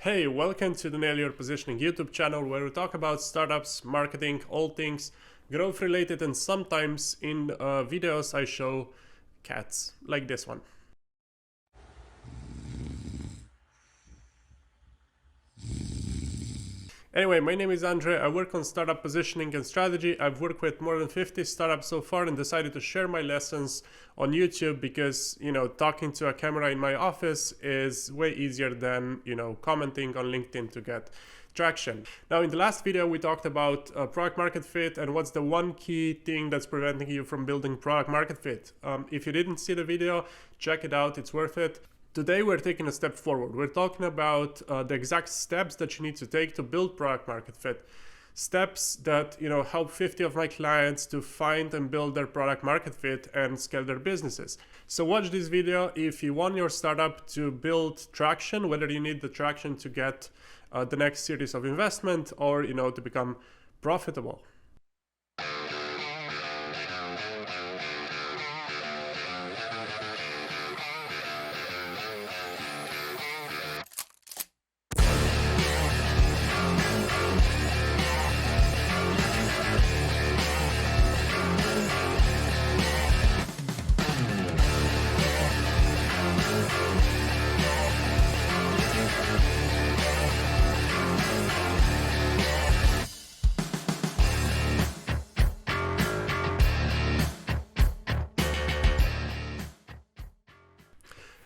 Hey, welcome to the Nail Your Positioning YouTube channel where we talk about startups, marketing, all things growth related, and sometimes in videos I show cats like this one. Anyway, my name is Andre. I work on startup positioning and strategy. I've worked with more than 50 startups so far and decided to share my lessons on YouTube because, talking to a camera in my office is way easier than, commenting on LinkedIn to get traction. Now, in the last video, we talked about product market fit and what's the one key thing that's preventing you from building product market fit. If you didn't see the video, check it out. It's worth it. Today we're taking a step forward. We're talking about the exact steps that you need to take to build product market fit. Steps that help 50 of my clients to find and build their product market fit and scale their businesses. So watch this video if you want your startup to build traction, whether you need the traction to get the next series of investment or to become profitable.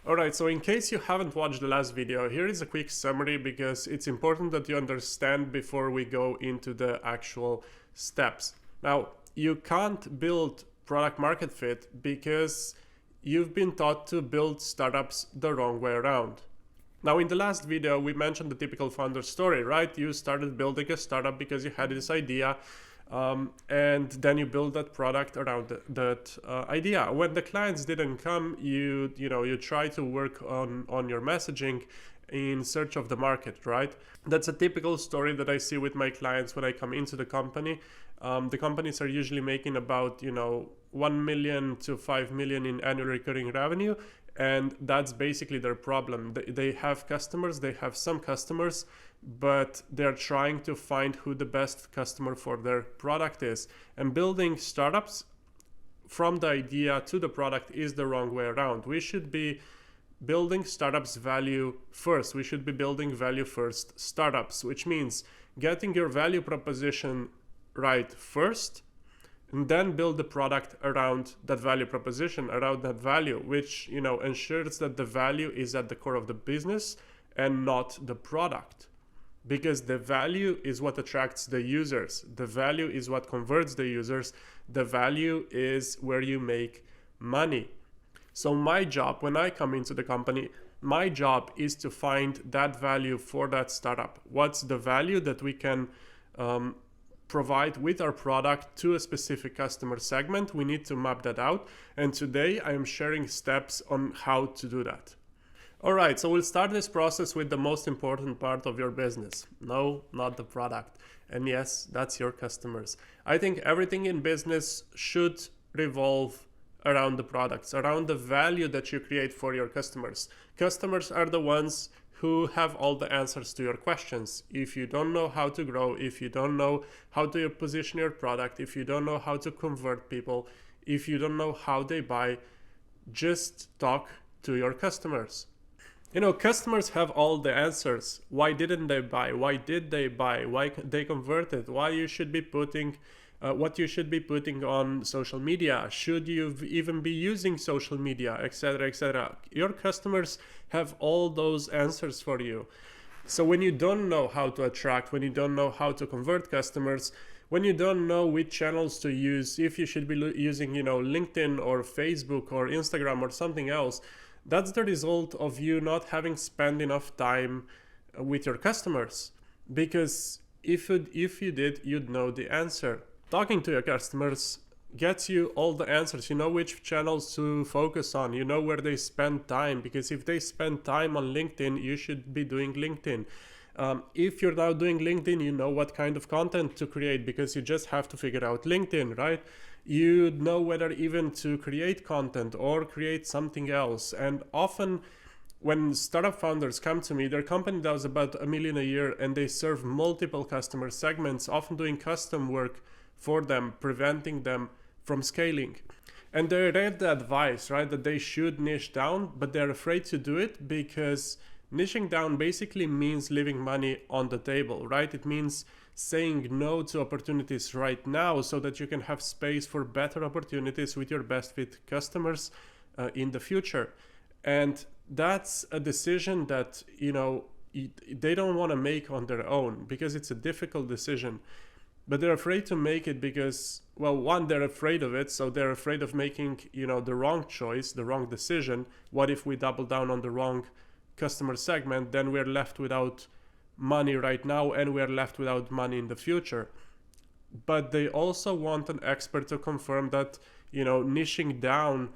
Alright, so in case you haven't watched the last video, here is a quick summary because it's important that you understand before we go into the actual steps. Now, you can't build product market fit because you've been taught to build startups the wrong way around. Now, in the last video, we mentioned the typical founder story, right? You started building a startup because you had this idea. And then you build that product around that idea. When the clients didn't come, you try to work on your messaging in search of the market, right? That's a typical story that I see with my clients when I come into the company. The companies are usually making about 1 million to 5 million in annual recurring revenue, and that's basically their problem. They have customers, they have some customers, but they're trying to find who the best customer for their product is. And building startups from the idea to the product is the wrong way around. We should be building startups value first. We should be building value first startups, which means getting your value proposition right first, and then build the product around that value proposition, around that value, which ensures that the value is at the core of the business and not the product. Because the value is what attracts the users. The value is what converts the users. The value is where you make money. So my job, when I come into the company, my job is to find that value for that startup. What's the value that we can provide with our product to a specific customer segment? We need to map that out. And today I am sharing steps on how to do that. Alright, so we'll start this process with the most important part of your business. No, not the product. And yes, that's your customers. I think everything in business should revolve around the products, around the value that you create for your customers. Customers are the ones who have all the answers to your questions. If you don't know how to grow, if you don't know how to position your product, if you don't know how to convert people, if you don't know how they buy, just talk to your customers. Customers have all the answers. Why didn't they buy? Why did they buy? Why they converted? Why you should be putting, what you should be putting on social media? Should you even be using social media, etc., etc.? Your customers have all those answers for you. So when you don't know how to attract, when you don't know how to convert customers, when you don't know which channels to use, if you should be using, LinkedIn or Facebook or Instagram or something else, that's the result of you not having spent enough time with your customers. Because if you did, you'd know the answer. Talking to your customers gets you all the answers. You know which channels to focus on. You know where they spend time. Because if they spend time on LinkedIn, you should be doing LinkedIn. If you're now doing LinkedIn, you know what kind of content to create because you just have to figure out LinkedIn, right? You know whether even to create content or create something else. And often when startup founders come to me, their company does about $1 million a year and they serve multiple customer segments, often doing custom work for them, preventing them from scaling. And they read the advice, right, that they should niche down, but they're afraid to do it because niching down basically means leaving money on the table, right? It means saying no to opportunities right now so that you can have space for better opportunities with your best fit customers in the future. And that's a decision that, they don't want to make on their own because it's a difficult decision. But they're afraid to make it because, well, one, they're afraid of it. So they're afraid of making, the wrong choice, the wrong decision. What if we double down on the wrong customer segment? Then we're left without money right now and we're left without money in the future. But they also want an expert to confirm that, niching down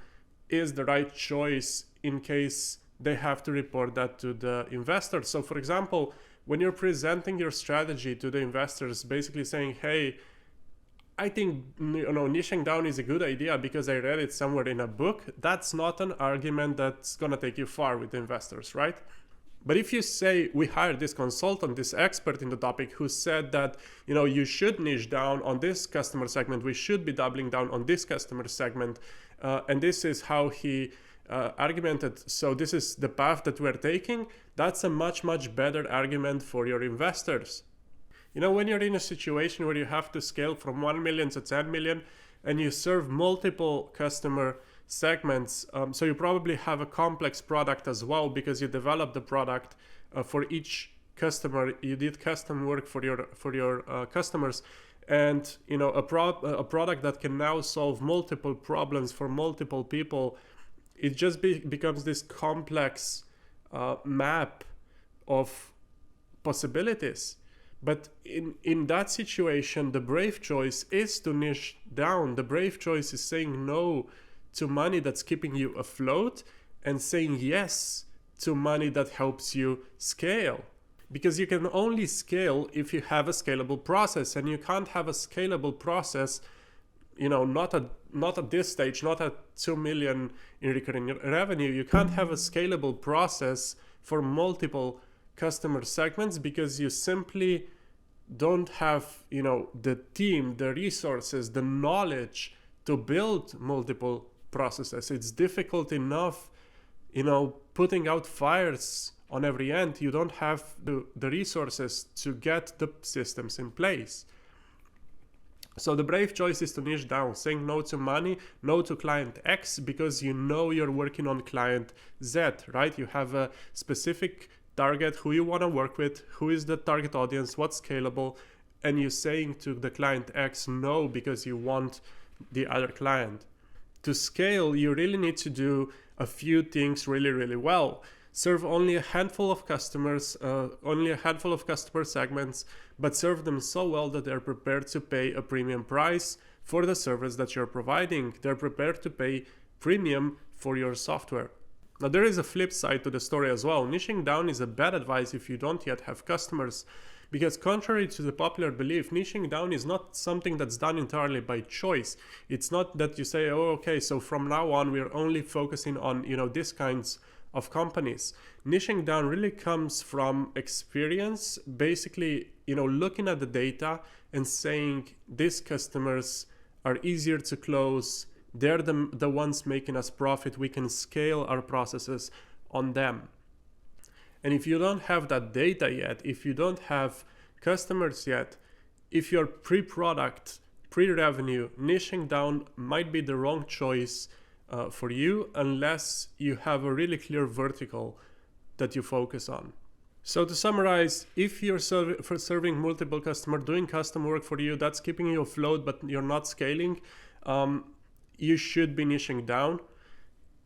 is the right choice in case they have to report that to the investors. So for example, when you're presenting your strategy to the investors, basically saying, hey, I think niching down is a good idea because I read it somewhere in a book, that's not an argument that's going to take you far with investors, right? But if you say, we hired this consultant, this expert in the topic who said that, you should niche down on this customer segment, we should be doubling down on this customer segment, and this is how he argumented, so this is the path that we're taking, that's a much, much better argument for your investors. When you're in a situation where you have to scale from 1 million to 10 million and you serve multiple customer segments, so you probably have a complex product as well because you developed the product for each customer, you did custom work for your customers, and a product that can now solve multiple problems for multiple people. It just becomes this complex map of possibilities. But in that situation, the brave choice is to niche down. The brave choice is saying no to money that's keeping you afloat and saying yes to money that helps you scale. Because you can only scale if you have a scalable process, and you can't have a scalable process not at this stage, not at 2 million in recurring revenue. You can't have a scalable process for multiple customer segments because you simply don't have, the team, the resources, the knowledge to build multiple processes. It's difficult enough, putting out fires on every end. You don't have the resources to get the systems in place. So the brave choice is to niche down, saying no to money, no to client X, because you're working on client Z, right? You have a specific target, who you want to work with, who is the target audience, what's scalable, and you're saying to the client X no because you want the other client. To scale, you really need to do a few things really, really well. Serve only a handful of customers, only a handful of customer segments, but serve them so well that they're prepared to pay a premium price for the service that you're providing. They're prepared to pay premium for your software. Now, there is a flip side to the story as well. Niching down is a bad advice if you don't yet have customers, because contrary to the popular belief, niching down is not something that's done entirely by choice. It's not that you say, oh, okay, so from now on, we're only focusing on, these kinds of companies. Niching down really comes from experience, basically, looking at the data and saying these customers are easier to close. They're the ones making us profit. We can scale our processes on them. And if you don't have that data yet, if you don't have customers yet, if you're pre-product, pre-revenue, niching down might be the wrong choice for you unless you have a really clear vertical that you focus on. So to summarize, if you're serving multiple customers, doing custom work for you, that's keeping you afloat, but you're not scaling, you should be niching down,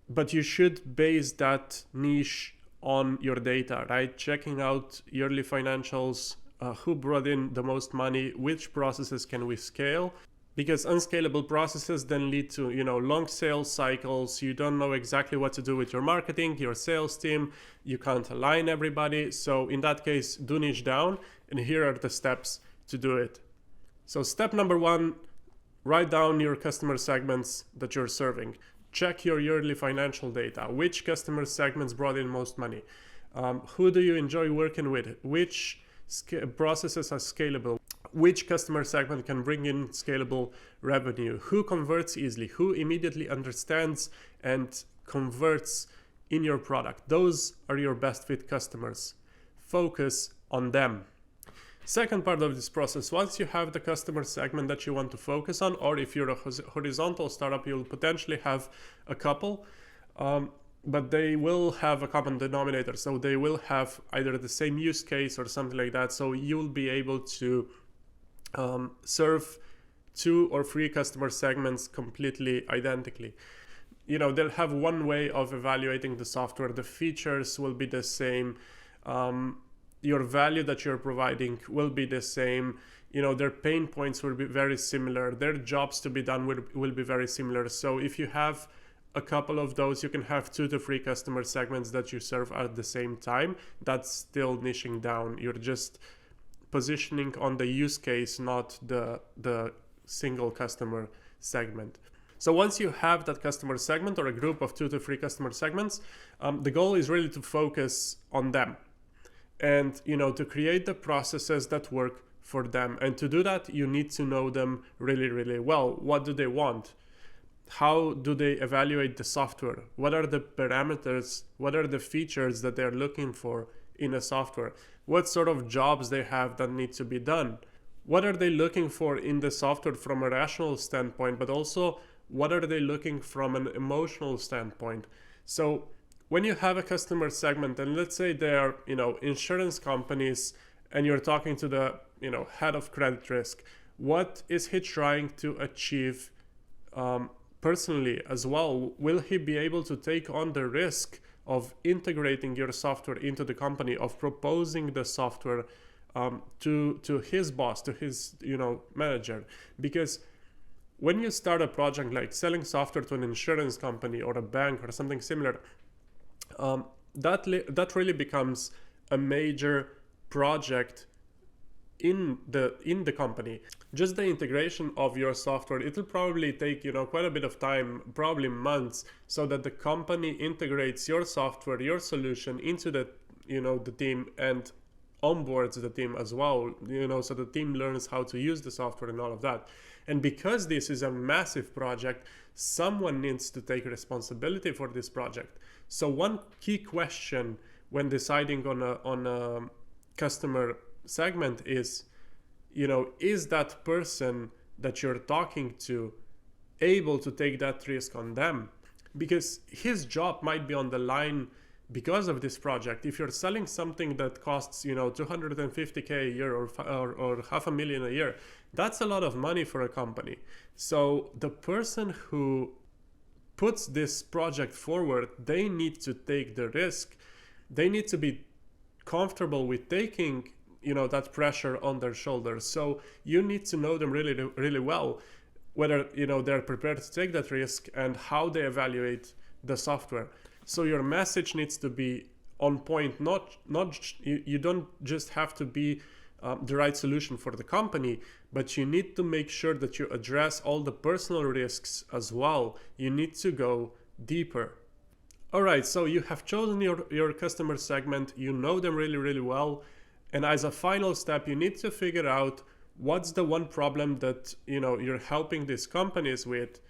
but you should base that niche on your data, right? Checking out yearly financials, who brought in the most money, which processes can we scale? Because unscalable processes then lead to, long sales cycles. You don't know exactly what to do with your marketing, your sales team. You can't align everybody. So in that case, do niche down. And here are the steps to do it. So step number 1, write down your customer segments that you're serving. check your yearly financial data. Which customer segments brought in most money? Who do you enjoy working with? Which processes are scalable? Which customer segment can bring in scalable revenue? Who converts easily? Who immediately understands and converts in your product? Those are your best fit customers. Focus on them. Second part of this process, once you have the customer segment that you want to focus on, or if you're a horizontal startup, you'll potentially have a couple, but they will have a common denominator. So they will have either the same use case or something like that. So you'll be able to serve 2 or 3 customer segments completely identically. They'll have one way of evaluating the software. The features will be the same. Your value that you're providing will be the same. Their pain points will be very similar. Their jobs to be done will be very similar. So if you have a couple of those, you can have 2 to 3 customer segments that you serve at the same time. That's still niching down. You're just positioning on the use case, not the single customer segment. So once you have that customer segment or a group of 2 to 3 customer segments, the goal is really to focus on them. And to create the processes that work for them. And to do that, you need to know them really, really well. What do they want? How do they evaluate the software? What are the parameters? What are the features that they're looking for in a software? What sort of jobs they have that need to be done? What are they looking for in the software from a rational standpoint, but also what are they looking from an emotional standpoint? So when you have a customer segment, and let's say they're, insurance companies, and you're talking to the, head of credit risk, what is he trying to achieve personally as well? Will he be able to take on the risk of integrating your software into the company, of proposing the software to his boss, to his, manager? Because when you start a project like selling software to an insurance company or a bank or something similar, that really becomes a major project in the company. Just the integration of your software, it'll probably take quite a bit of time, probably months, so that the company integrates your software, your solution into the the team and onboards the team as well, so the team learns how to use the software and all of that. And because this is a massive project, someone needs to take responsibility for this project. So one key question when deciding on a customer segment is, is that person that you're talking to able to take that risk on them? Because his job might be on the line because of this project. If you're selling something that costs, $250K a year or $500,000 a year, that's a lot of money for a company. So the person who puts this project forward, they need to take the risk. They need to be comfortable with taking, that pressure on their shoulders. So you need to know them really, really well, whether, they're prepared to take that risk and how they evaluate the software. So your message needs to be on point. You don't just have to be the right solution for the company, but you need to make sure that you address all the personal risks as well. You need to go deeper. All right, so you have chosen your customer segment, you know them really, really well. And as a final step, you need to figure out what's the one problem that you're helping these companies with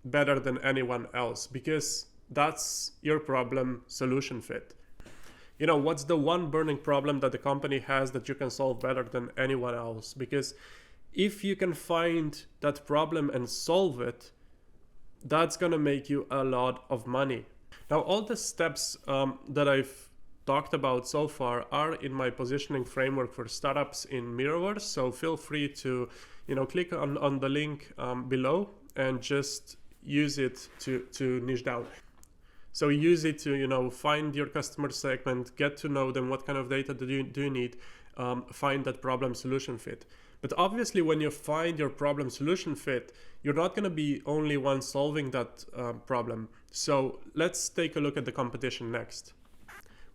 better than anyone else, because that's your problem solution fit. What's the one burning problem that the company has that you can solve better than anyone else? Because if you can find that problem and solve it, that's going to make you a lot of money. Now, all the steps that I've talked about so far are in my positioning framework for startups in Mirrorverse. So feel free to, click on the link below and just use it to niche down. So use it to, find your customer segment, get to know them, what kind of data do you need, find that problem solution fit. But obviously, when you find your problem solution fit, you're not going to be only one solving that problem. So let's take a look at the competition next.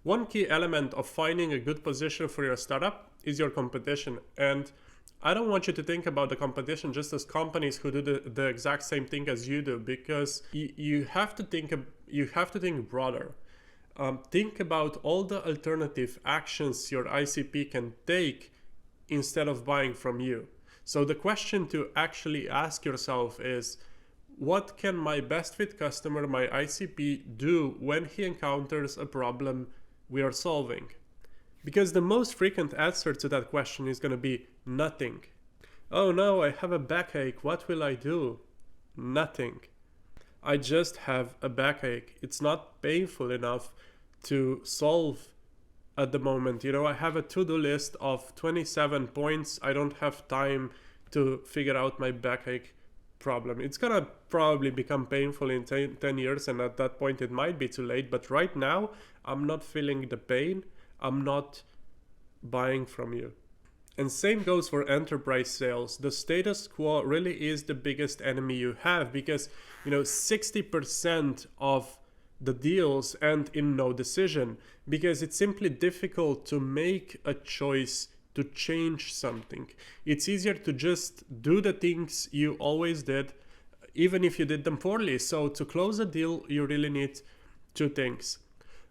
One key element of finding a good position for your startup is your competition. And I don't want you to think about the competition just as companies who do the exact same thing as you do, because you have to think broader. Think about all the alternative actions your ICP can take instead of buying from you. So the question to actually ask yourself is, what can my best fit customer, my ICP, do when he encounters a problem we are solving? Because the most frequent answer to that question is going to be nothing. Oh no, I have a backache. What will I do? Nothing. I just have a backache. It's not painful enough to solve at the moment. You know, I have a to-do list of 27 points. I don't have time to figure out my backache problem. It's gonna probably become painful in 10 years, and at that point it might be too late. But right now, I'm not feeling the pain. I'm not buying from you. And same goes for enterprise sales. The status quo really is the biggest enemy you have, because 60% of the deals end in no decision, because it's simply difficult to make a choice to change something. It's easier to just do the things you always did, even if you did them poorly. So to close a deal, you really need two things.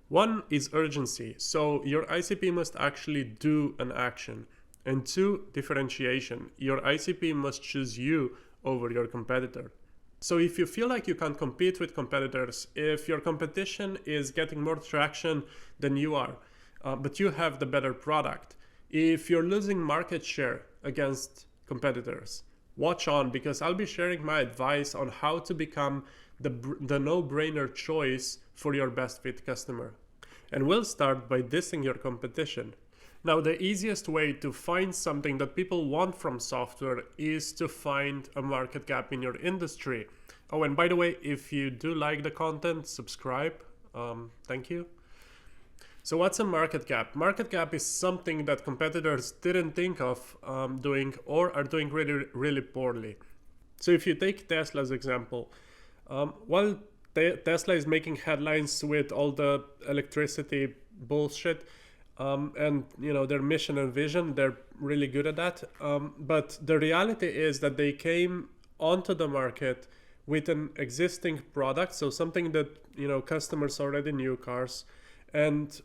One is urgency. So your ICP must actually do an action. And two, differentiation. Your ICP must choose you over your competitor. So if you feel like you can't compete with competitors, if your competition is getting more traction than you are, but you have the better product, if you're losing market share against competitors, watch on, because I'll be sharing my advice on how to become the no-brainer choice for your best fit customer. And we'll start by dissing your competition. Now, the easiest way to find something that people want from software is to find a market gap in your industry. Oh, and by the way, if you do like the content, subscribe. Thank you. So what's a market gap? Market gap is something that competitors didn't think of doing, or are doing really, really poorly. So if you take Tesla's example, while Tesla is making headlines with all the electricity bullshit, and their mission and vision, they're really good at that. But the reality is that they came onto the market with an existing product, so something that customers already knew, cars, and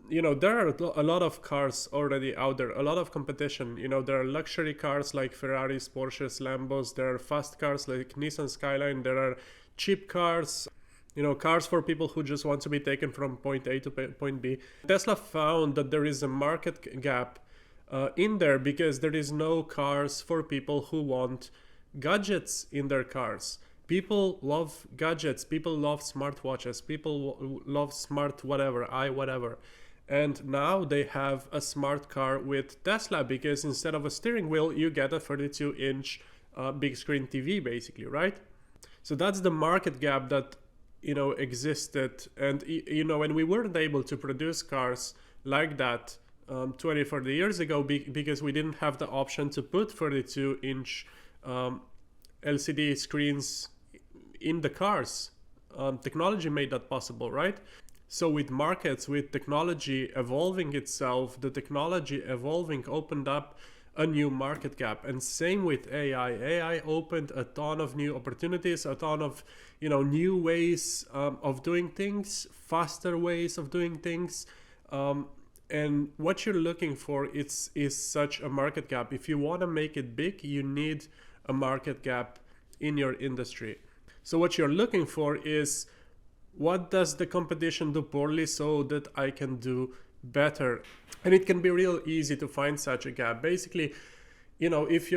there are a lot of cars already out there, a lot of competition. There are luxury cars like Ferraris, Porsches, Lambos. There are fast cars like Nissan Skyline. There are cheap cars. Cars for people who just want to be taken from point A to point B. Tesla found that there is a market gap in there, because there is no cars for people who want gadgets in their cars. People love gadgets, people love smartwatches, people love smart whatever. And now they have a smart car with Tesla, because instead of a steering wheel, you get a 32-inch big screen TV, basically, right? So that's the market gap that existed. And when we weren't able to produce cars like that 20-30 years ago, because we didn't have the option to put 32-inch LCD screens in the cars. Technology made that possible, right? So with markets, with technology evolving itself, the technology evolving opened up a new market gap. And same with AI. AI opened a ton of new opportunities, a ton of new ways of doing things, faster ways of doing things. And what you're looking for is such a market gap. If you want to make it big, you need a market gap in your industry. So what you're looking for is, what does the competition do poorly so that I can do better? And it can be real easy to find such a gap. Basically, if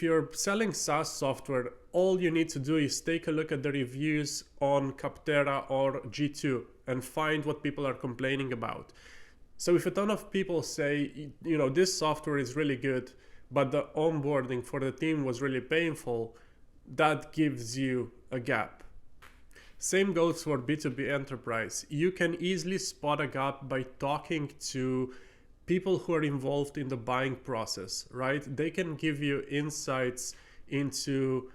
you're selling SaaS software, all you need to do is take a look at the reviews on Capterra or G2 and find what people are complaining about. So if a ton of people say, this software is really good, but the onboarding for the team was really painful, that gives you a gap. Same goes for B2B enterprise. You can easily spot a gap by talking to people who are involved in the buying process, right? They can give you insights into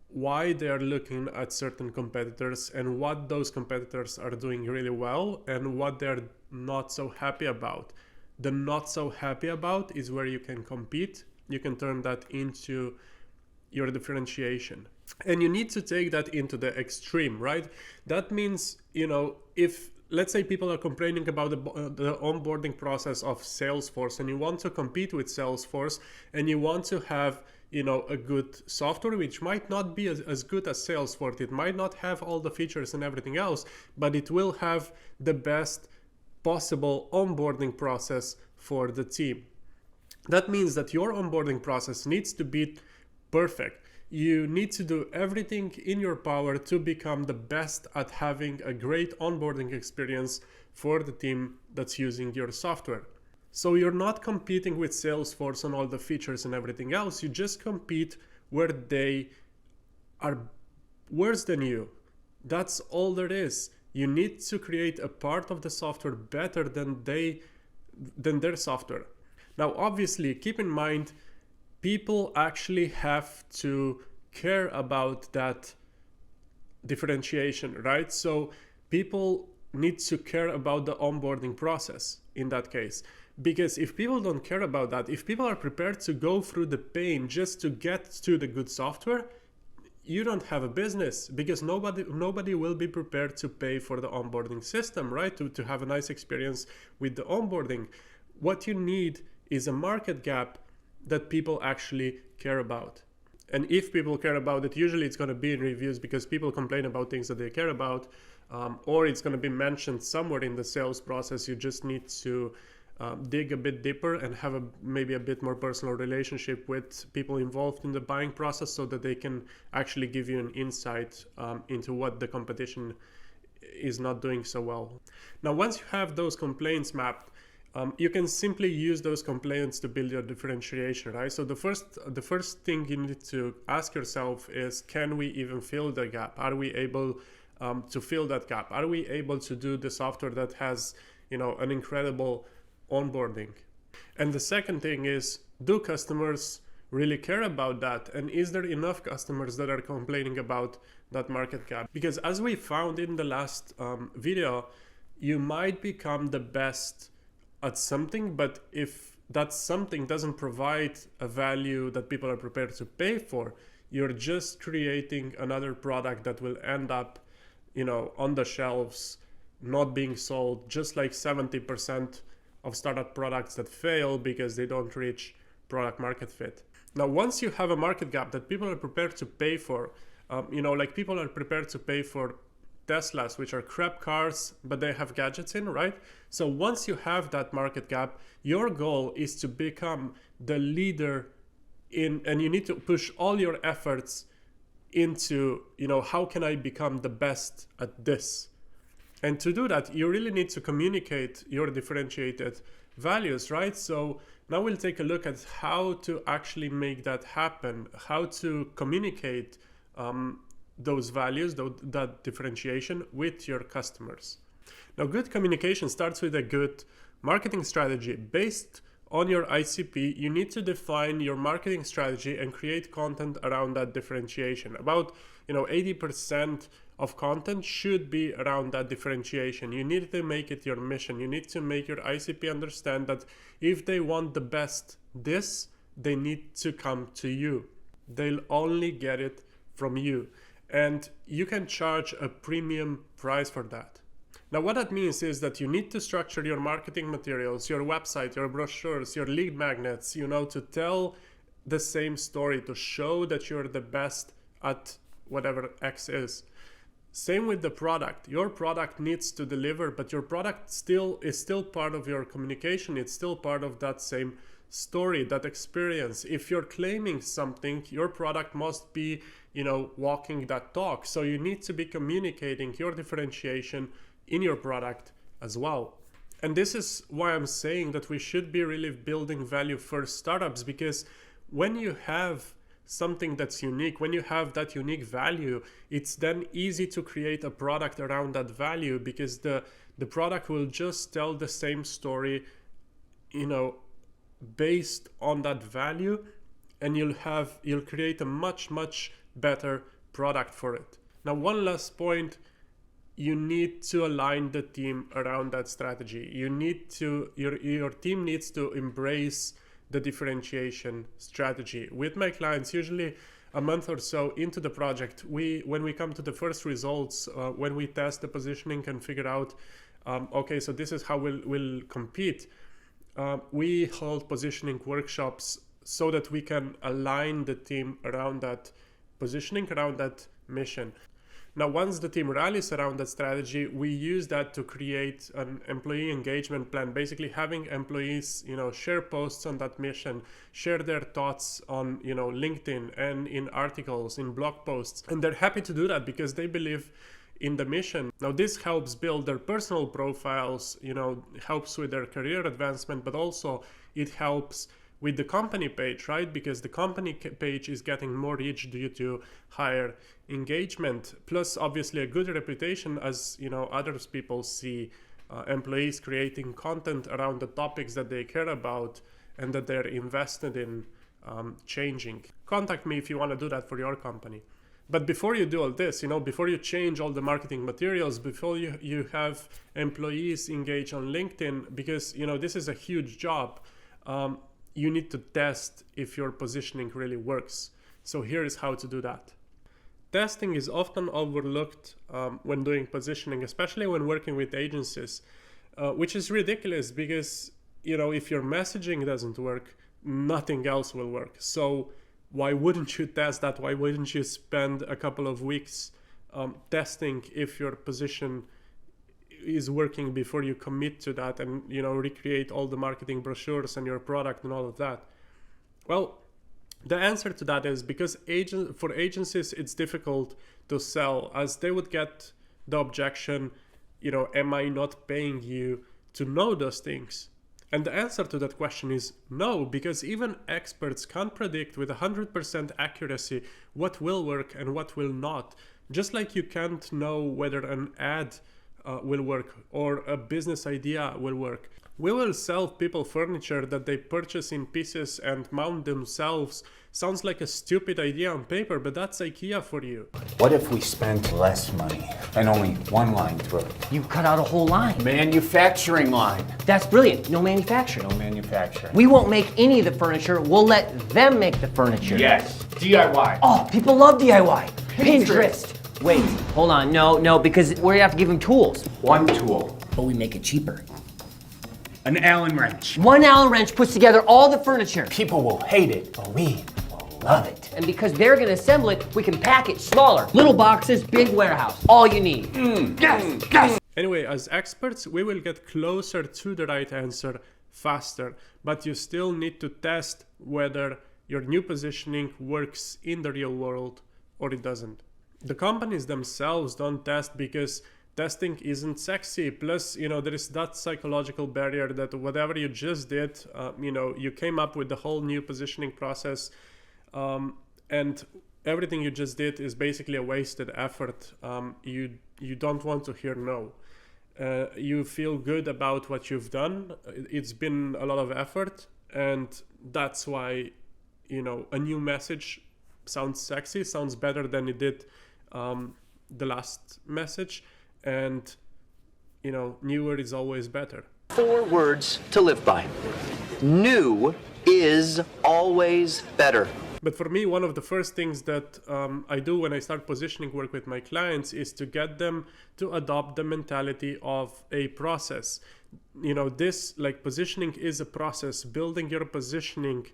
why they are looking at certain competitors and what those competitors are doing really well and what they're not so happy about. The not so happy about is where you can compete you can turn that into your differentiation. And you need to take that into the extreme, right? That means, if let's say people are complaining about the onboarding process of Salesforce, and you want to compete with Salesforce, and you want to have a good software which might not be as good as Salesforce. It might not have all the features and everything else, but it will have the best possible onboarding process for the team. That means that your onboarding process needs to be perfect. You need to do everything in your power to become the best at having a great onboarding experience for the team that's using your software. So you're not competing with Salesforce on all the features and everything else. You just compete where they are worse than you. That's all there is. You need to create a part of the software better than their software. Now, obviously, keep in mind, people actually have to care about that differentiation, right? So people need to care about the onboarding process in that case. Because if people don't care about that, if people are prepared to go through the pain just to get to the good software, you don't have a business, because nobody will be prepared to pay for the onboarding system, right? To have a nice experience with the onboarding. What you need is a market gap that people actually care about. And if people care about it, usually it's going to be in reviews, because people complain about things that they care about, or it's going to be mentioned somewhere in the sales process. You just need to dig a bit deeper and have maybe a bit more personal relationship with people involved in the buying process, so that they can actually give you an insight into what the competition is not doing so well. Now, once you have those complaints mapped, you can simply use those complaints to build your differentiation, right? So the first thing you need to ask yourself is, can we even fill the gap? Are we able to fill that gap? Are we able to do the software that has, an incredible onboarding? And the second thing is, do customers really care about that? And is there enough customers that are complaining about that market gap? Because as we found in the last video, you might become the best at something, but if that something doesn't provide a value that people are prepared to pay for, you're just creating another product that will end up, on the shelves, not being sold, just like 70% of startup products that fail because they don't reach product market fit. Now, once you have a market gap that people are prepared to pay for, like people are prepared to pay for Teslas, which are crap cars, but they have gadgets in, right? So once you have that market gap, your goal is to become the leader and you need to push all your efforts into, how can I become the best at this? And to do that, you really need to communicate your differentiated values, right? So now we'll take a look at how to actually make that happen, how to communicate those values, that differentiation with your customers. Now, good communication starts with a good marketing strategy. Based on your ICP, you need to define your marketing strategy and create content around that differentiation. About 80% of content should be around that differentiation. You need to make it your mission. You need to make your ICP understand that if they want the best they need to come to you. They'll only get it from you. And you can charge a premium price for that. Now, what that means is that you need to structure your marketing materials, your website, your brochures, your lead magnets, to tell the same story, to show that you're the best at whatever X is. Same with the product. Your product needs to deliver, but your product is still part of your communication. It's still part of that same story, that experience. If you're claiming something, your product must be, walking that talk. So you need to be communicating your differentiation in your product as well. And this is why I'm saying that we should be really building value first startups, because when you have something that's unique, when you have that unique value, it's then easy to create a product around that value, because the product will just tell the same story, based on that value, and you'll create a much better product for it. Now, one last point, you need to align the team around that strategy. Your team needs to embrace the differentiation strategy. With my clients, usually a month or so into the project, when we come to the first results, when we test the positioning and figure out, okay, so this is how we'll compete, we hold positioning workshops so that we can align the team around that positioning, around that mission. Now, once the team rallies around that strategy, we use that to create an employee engagement plan, basically having employees, share posts on that mission, share their thoughts on, LinkedIn and in articles, in blog posts. And they're happy to do that because they believe in the mission. Now, this helps build their personal profiles, helps with their career advancement, but also it helps with the company page, right? Because the company page is getting more reach due to higher engagement, plus obviously a good reputation, as other people see employees creating content around the topics that they care about and that they're invested in changing. Contact me if you want to do that for your company. But before you do all this, before you change all the marketing materials, before you have employees engage on LinkedIn, because this is a huge job, you need to test if your positioning really works. So here is how to do that. Testing is often overlooked when doing positioning, especially when working with agencies, which is ridiculous because, if your messaging doesn't work, nothing else will work. So why wouldn't you test that? Why wouldn't you spend a couple of weeks testing if your position is working before you commit to that and recreate all the marketing brochures and your product and all of that? Well, the answer to that is because for agencies it's difficult to sell, as they would get the objection, am I not paying you to know those things? And the answer to that question is no, because even experts can't predict with 100% accuracy what will work and what will not. Just like you can't know whether an ad will work or a business idea will work. We will sell people furniture that they purchase in pieces and mount themselves. Sounds like a stupid idea on paper, but that's IKEA for you. What if we spent less money and only one line through it? You cut out a whole line. Manufacturing line. That's brilliant. No manufacturing. No manufacturing. We won't make any of the furniture. We'll let them make the furniture. Yes. DIY. Oh, people love DIY. Pinterest. Wait, hold on. No, because we're gonna have to give them tools. One tool. But we make it cheaper. An Allen wrench. One Allen wrench puts together all the furniture. People will hate it, but we will love it. And because they're gonna assemble it, we can pack it smaller. Little boxes, big warehouse. All you need. Yes. Anyway, as experts, we will get closer to the right answer faster, but you still need to test whether your new positioning works in the real world or it doesn't. The companies themselves don't test because testing isn't sexy. Plus, there is that psychological barrier that whatever you just did, you came up with the whole new positioning process, and everything you just did is basically a wasted effort. You don't want to hear no. You feel good about what you've done. It's been a lot of effort, and that's why, a new message sounds sexy, sounds better than it did the last message, and newer is always better. 4 words to live by. New is always better. But for me, one of the first things that I do when I start positioning work with my clients is to get them to adopt the mentality of a process. This, like, positioning is a process. Building your positioning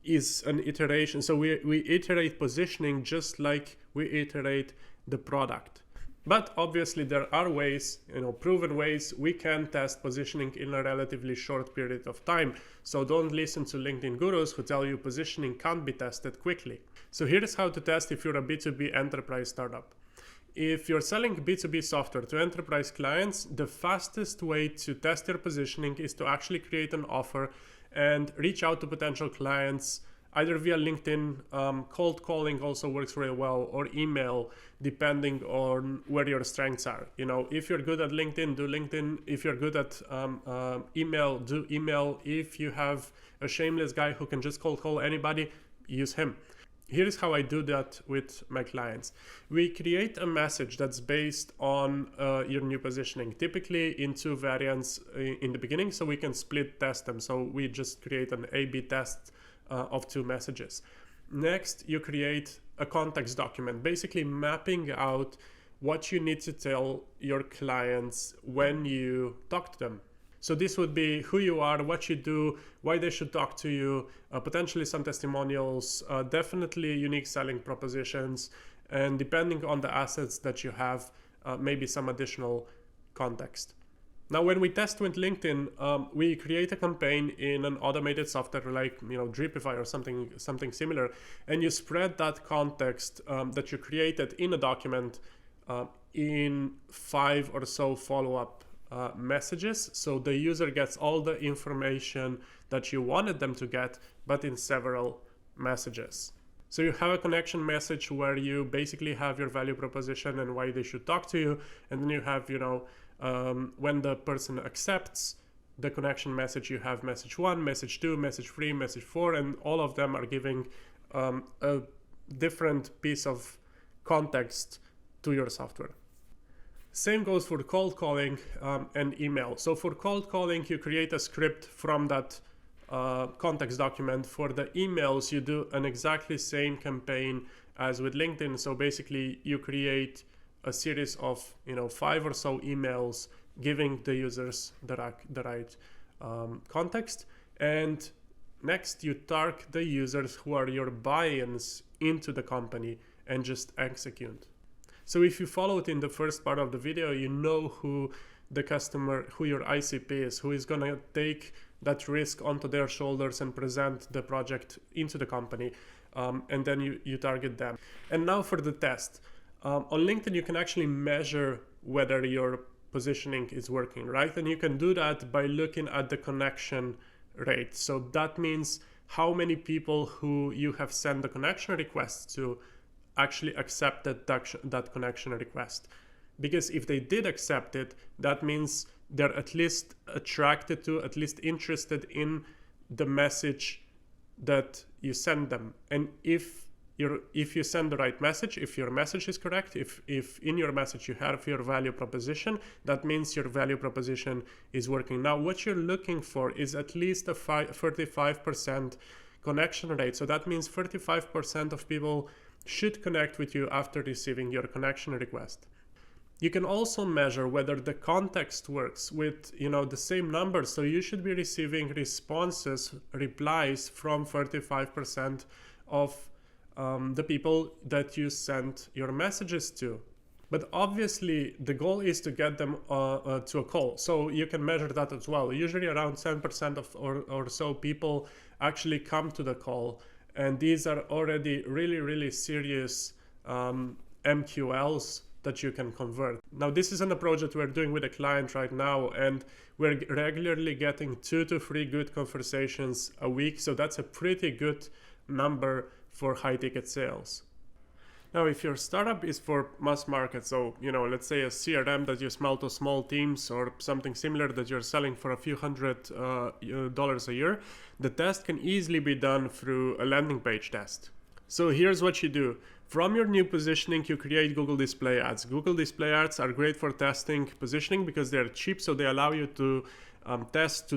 is an iteration. So we iterate positioning just like we iterate the product. But obviously there are ways, proven ways we can test positioning in a relatively short period of time. So don't listen to LinkedIn gurus who tell you positioning can't be tested quickly. So here is how to test if you're a B2B enterprise startup. If you're selling B2B software to enterprise clients, the fastest way to test your positioning is to actually create an offer and reach out to potential clients either via LinkedIn. Cold calling also works very well, or email, depending on where your strengths are. If you're good at LinkedIn, do LinkedIn. If you're good at email, do email. If you have a shameless guy who can just cold call anybody, use him. Here's how I do that with my clients. We create a message that's based on your new positioning, typically in two variants in the beginning, so we can split test them. So we just create an A/B test of two messages. Next, you create a context document, basically mapping out what you need to tell your clients when you talk to them. So this would be who you are, what you do, why they should talk to you, potentially some testimonials, definitely unique selling propositions, and depending on the assets that you have, maybe some additional context. Now, when we test with LinkedIn, we create a campaign in an automated software like Dripify or something similar, and you spread that context that you created in a document in 5 or so follow-up messages, so the user gets all the information that you wanted them to get, but in several messages. So you have a connection message where you basically have your value proposition and why they should talk to you, and then you have when the person accepts the connection message, you have message 1, message 2, message 3, message 4, and all of them are giving a different piece of context to your software. Same goes for cold calling and email. So for cold calling, you create a script from that context document. For the emails, you do an exactly same campaign as with LinkedIn. So basically, you create a series of 5 or so emails giving the users the right context. And next, you target the users who are your buy-ins into the company and just execute. So if you followed in the first part of the video, you know who the customer, who your ICP is, who is going to take that risk onto their shoulders and present the project into the company. And then you target them. And now for the test. On LinkedIn, you can actually measure whether your positioning is working, right? And you can do that by looking at the connection rate. So that means how many people who you have sent the connection request to actually accepted that connection request. Because if they did accept it, that means they're at least attracted to, at least interested in the message that you send them. And if you send the right message, if your message is correct, if in your message you have your value proposition, that means your value proposition is working. Now, what you're looking for is at least a 35% connection rate. So that means 35% of people should connect with you after receiving your connection request. You can also measure whether the context works with the same numbers. So you should be receiving replies from 35% of the people that you sent your messages to. But obviously the goal is to get them to a call. So you can measure that as well. Usually around 10% of or so people actually come to the call. And these are already really, really serious MQLs that you can convert. Now, this is an approach that we're doing with a client right now, and we're regularly getting 2 to 3 good conversations a week. So that's a pretty good number for high ticket sales. Now, if your startup is for mass market, so, let's say a CRM that you sell to small teams or something similar that you're selling for a few $100 a year, the test can easily be done through a landing page test. So here's what you do. From your new positioning, you create Google Display Ads. Google Display Ads are great for testing positioning because they're cheap, so they allow you to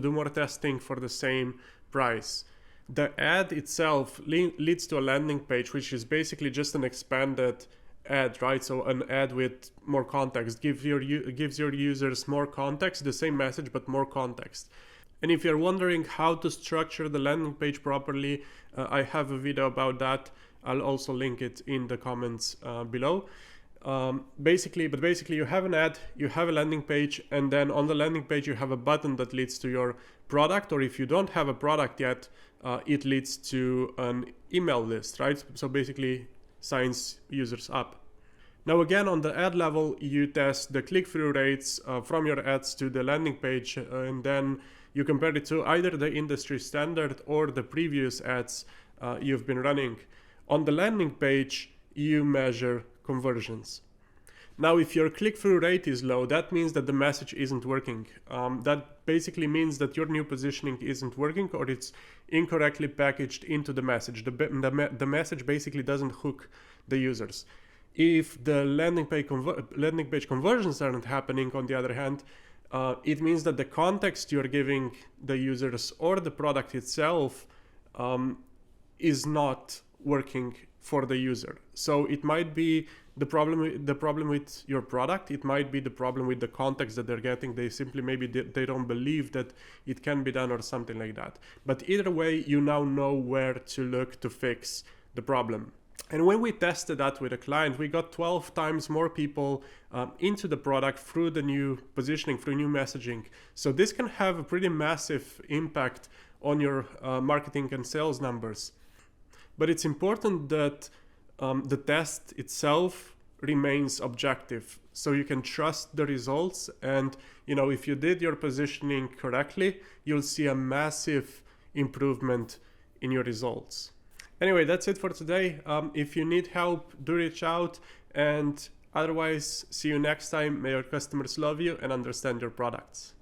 do more testing for the same price. The ad itself leads to a landing page, which is basically just an expanded ad, right? So an ad with more context gives your users more context, the same message, but more context. And if you're wondering how to structure the landing page properly, I have a video about that. I'll also link it in the comments below. Basically, you have an ad, you have a landing page, and then on the landing page you have a button that leads to your product, or if you don't have a product yet, it leads to an email list, right? So basically signs users up. Now again, on the ad level, you test the click-through rates from your ads to the landing page, and then you compare it to either the industry standard or the previous ads you've been running. On the landing page, you measure conversions. Now, if your click-through rate is low, that means that the message isn't working. That basically means that your new positioning isn't working, or it's incorrectly packaged into the message. The message basically doesn't hook the users. If the landing page conversions aren't happening, on the other hand, it means that the context you're giving the users or the product itself is not working for the user. So it might be the problem with your product. It might be the problem with the context that they're getting. They simply maybe they don't believe that it can be done or something like that. But either way, you now know where to look to fix the problem. And when we tested that with a client, we got 12 times more people into the product through the new positioning, through new messaging. So this can have a pretty massive impact on your marketing and sales numbers. But it's important that the test itself remains objective, so you can trust the results. And if you did your positioning correctly, you'll see a massive improvement in your results. Anyway, that's it for today. If you need help, do reach out, and otherwise, see you next time. May your customers love you and understand your products.